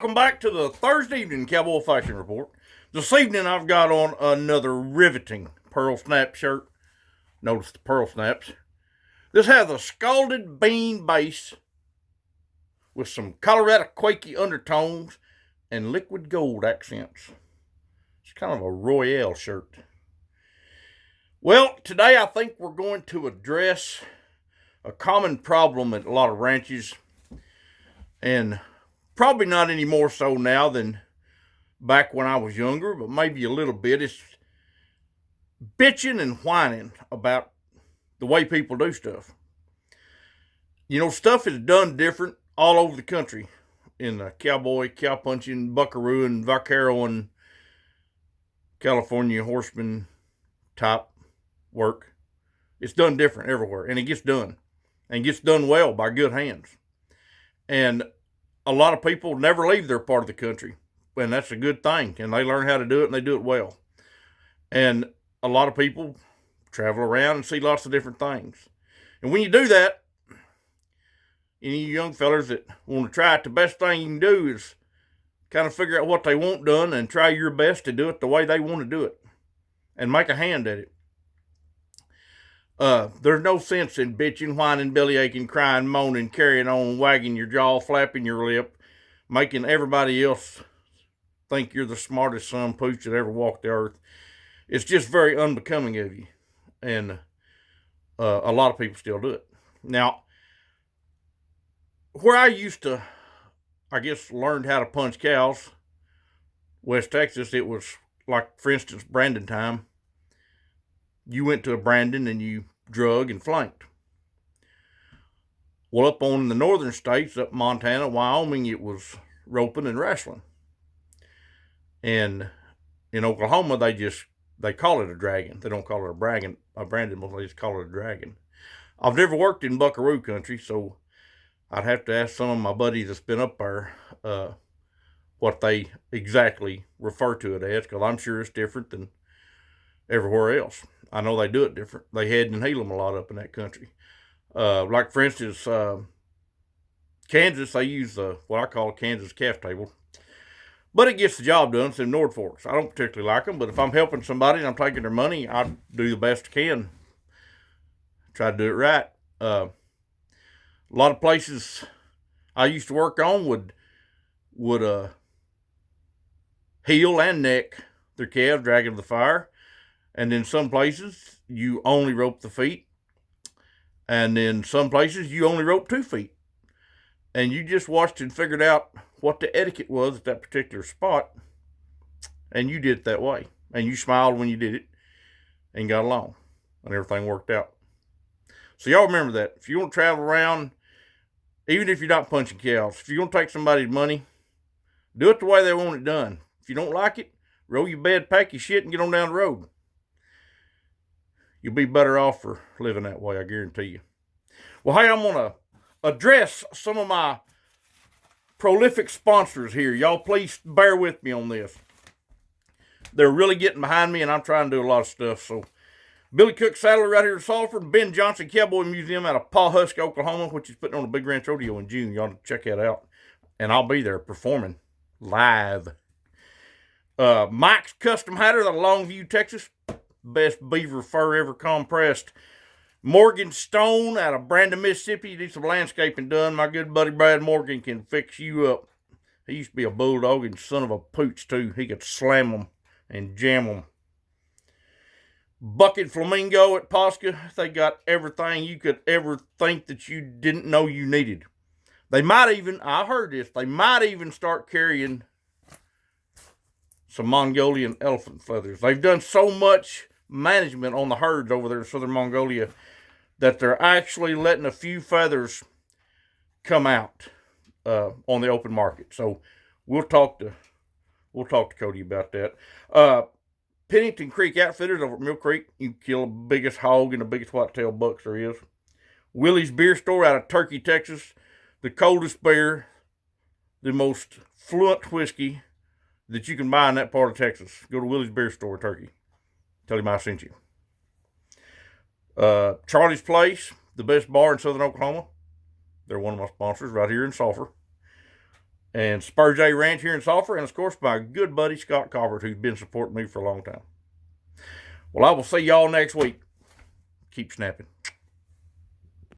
Welcome back to the Thursday evening Cowboy Fashion Report. This evening I've got on another riveting pearl snap shirt. Notice the pearl snaps. This has a scalded bean base with some Colorado Quakey undertones and liquid gold accents. It's kind of a Royale shirt. Well, today I think we're going to address a common problem at a lot of ranches, and probably not any more so now than back when I was younger, but maybe a little bit. It's bitching and whining about the way people do stuff. You know, stuff is done different all over the country in the cowboy, cowpunching, buckaroo, and vaquero and California horseman type work. It's done different everywhere, and it gets done, and gets done well by good hands. And a lot of people never leave their part of the country, and that's a good thing. And they learn how to do it, and they do it well. And a lot of people travel around and see lots of different things. And when you do that, any of you young fellers that want to try it, the best thing you can do is kind of figure out what they want done and try your best to do it the way they want to do it, and make a hand at it. There's no sense in bitching, whining, belly aching, crying, moaning, carrying on, wagging your jaw, flapping your lip, making everybody else think you're the smartest son pooch that ever walked the earth. It's just very unbecoming of you. And a lot of people still do it. Now, where I used to, I guess, learned how to punch cows, West Texas, it was like, for instance, branding time. You went to a branding and you drug and flanked. Well, up on the northern states, up Montana, Wyoming, it was roping and wrestling. And in Oklahoma, they call it a dragon. They don't call it a branding, but they just call it a dragon. I've never worked in buckaroo country, so I'd have to ask some of my buddies that's been up there what they exactly refer to it as, because I'm sure it's different than everywhere else. I know they do it different. They head and heal them a lot up in that country. Like, for instance, Kansas, they use what I call a Kansas calf table. But it gets the job done. It's in North Forks. I don't particularly like them, but if I'm helping somebody and I'm taking their money, I do the best I can. Try to do it right. A lot of places I used to work on would heel and neck their calves, drag them to the fire. And then some places you only rope the feet. And then some places you only rope 2 feet. And you just watched and figured out what the etiquette was at that particular spot. And you did it that way. And you smiled when you did it and got along. And everything worked out. So y'all remember that. If you want to travel around, even if you're not punching cows, if you're going to take somebody's money, do it the way they want it done. If you don't like it, roll your bed, pack your shit, and get on down the road. You'll be better off for living that way, I guarantee you. Well, hey, I'm going to address some of my prolific sponsors here. Y'all please bear with me on this. They're really getting behind me, and I'm trying to do a lot of stuff. So, Billy Cook Saddler right here in Salford, Ben Johnson Cowboy Museum out of Pawhuska, Oklahoma, which is putting on a big ranch rodeo in June. Y'all check that out. And I'll be there performing live. Mike's Custom Hatter out of Longview, Texas. Best beaver fur ever compressed. Morgan Stone out of Brandon, Mississippi. You need some landscaping done. My good buddy Brad Morgan can fix you up. He used to be a bulldog and son of a pooch too. He could slam them and jam them. Bucket Flamingo at Posca. They got everything you could ever think that you didn't know you needed. They might even, I heard this, they might even start carrying some Mongolian elephant feathers. They've done so much management on the herds over there in southern Mongolia that they're actually letting a few feathers come out on the open market. So we'll talk to Cody about that. Pennington Creek Outfitters over at Mill Creek. You can kill the biggest hog and the biggest whitetail bucks there is. Willie's Beer Store out of Turkey, Texas. The coldest beer, the most fluent whiskey that you can buy in that part of Texas. Go to Willie's Beer Store, Turkey. Tell him I sent you. Charlie's Place, the best bar in southern Oklahoma. They're one of my sponsors right here in Sulphur. and Spur J Ranch here in Sulphur, and of course my good buddy Scott Cobbert, who's been supporting me for a long time. Well, I will see y'all next week. Keep snapping.